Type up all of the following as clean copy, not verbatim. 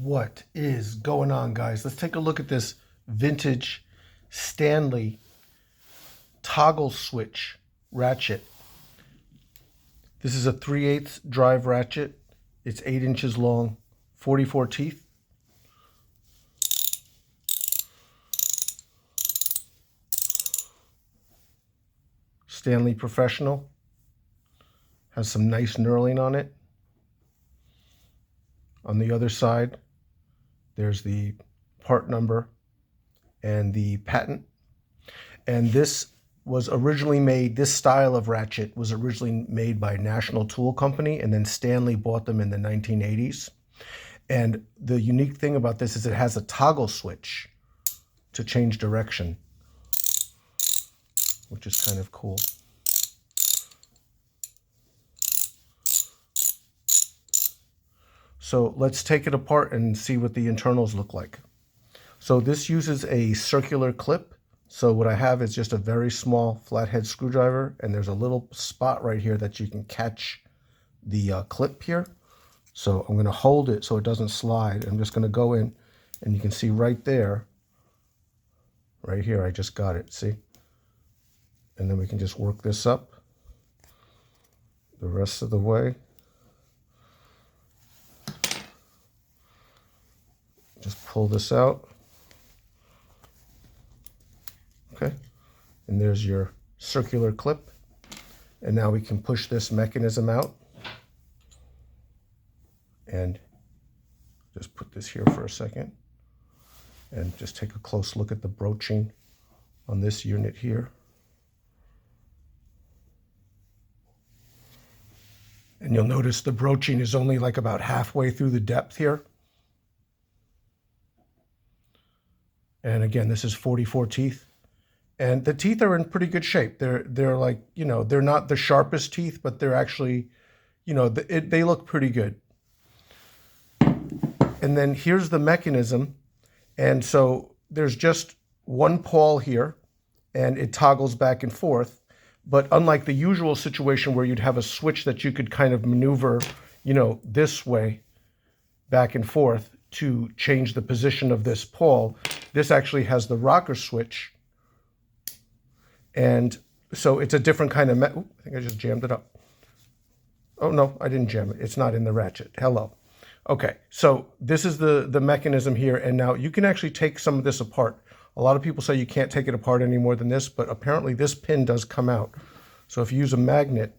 What is going on, guys? Let's take a look at this vintage Stanley toggle switch ratchet. This is a 3/8 drive ratchet. It's 8 inches long, 44 teeth. Stanley Professional. Has some nice knurling on it. On the other side, there's the part number and the patent. And this was originally made, this style of ratchet was originally made by National Tool Company, and then Stanley bought them in the 1980s. And the unique thing about this is it has a toggle switch to change direction, which is kind of cool. So let's take it apart and see what the internals look like. So this uses a circular clip. So what I have is just a very small flathead screwdriver, and there's a little spot right here that you can catch the clip here. So I'm going to hold it so it doesn't slide. I'm just going to go in, and you can see right there, right here, I just got it, see? And then we can just work this up the rest of the way. Just pull this out. Okay, and there's your circular clip. And now we can push this mechanism out. And just put this here for a second. And just take a close look at the broaching on this unit here. And you'll notice the broaching is only like about halfway through the depth here. And again, this is 44 teeth. And the teeth are in pretty good shape. They're like, you know, they're not the sharpest teeth, but they're actually, you know, they look pretty good. And then here's the mechanism. And so there's just one pawl here, and it toggles back and forth. But unlike the usual situation where you'd have a switch that you could kind of maneuver, you know, this way, back and forth to change the position of this pawl, this actually has the rocker switch. And so it's a different kind of, I think I just jammed it up. Oh no, I didn't jam it. It's not in the ratchet. Hello. Okay, so this is the mechanism here. And now you can actually take some of this apart. A lot of people say you can't take it apart any more than this, but apparently this pin does come out. So if you use a magnet,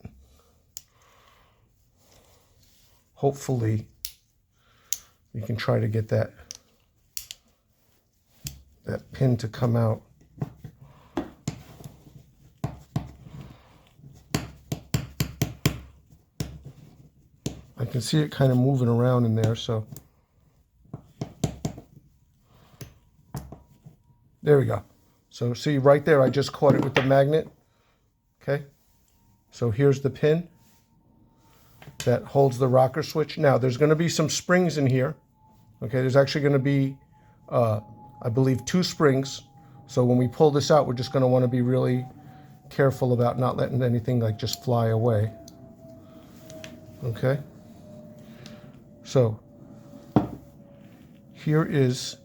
hopefully you can try to get that pin to come out. I can see it kind of moving around in there, so there we go. So see right there, I just caught it with the magnet. Okay, so here's the pin that holds the rocker switch. Now there's going to be some springs in here. Okay, there's actually going to be, I believe, 2 springs. So when we pull this out, we're just going to want to be really careful about not letting anything like just fly away. Okay. So here is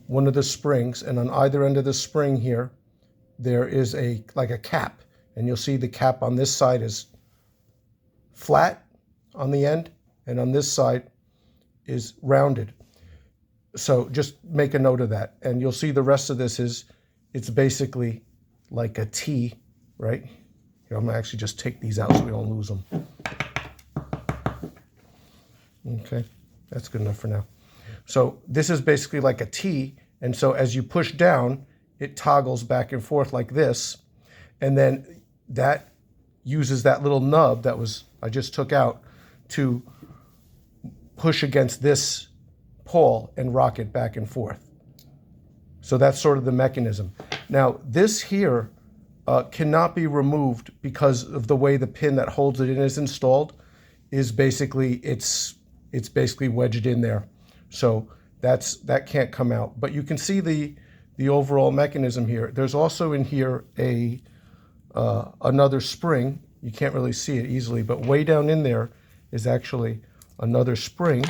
one of the springs, and on either end of the spring here, there is like a cap, and you'll see the cap on this side is flat on the end, and on this side is rounded. So just make a note of that, and you'll see the rest of this it's basically like a T, right? Here, I'm gonna actually just take these out so we don't lose them. Okay, that's good enough for now. So this is basically like a T, and so as you push down, it toggles back and forth like this, and then that uses that little nub that I just took out to push against this pawl and rock it back and forth. So that's sort of the mechanism. Now this here cannot be removed because of the way the pin that holds it in is installed. Is basically it's basically wedged in there, so that can't come out. But you can see the overall mechanism here. There's also in here another spring. You can't really see it easily, but way down in there is actually another spring.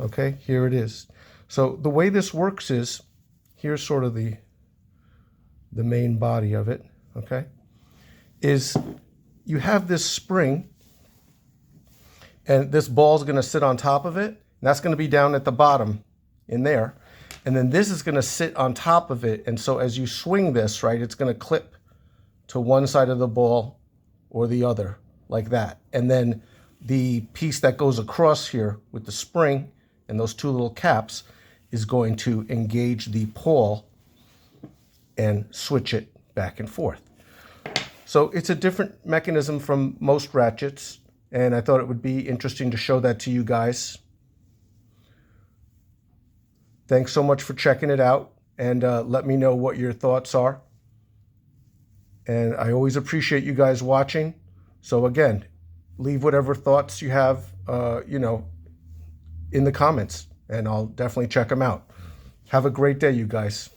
Okay, here it is. So the way this works is, here's sort of the main body of it, okay, is you have this spring, and this ball's going to sit on top of it, and that's going to be down at the bottom in there, and then this is going to sit on top of it, and so as you swing this, right, it's going to clip to one side of the ball or the other, like that. And then the piece that goes across here with the spring and those two little caps is going to engage the pawl and switch it back and forth. So it's a different mechanism from most ratchets, and I thought it would be interesting to show that to you guys. Thanks so much for checking it out, and let me know what your thoughts are. And I always appreciate you guys watching. So again, leave whatever thoughts you have, in the comments, and I'll definitely check them out. Have a great day, you guys.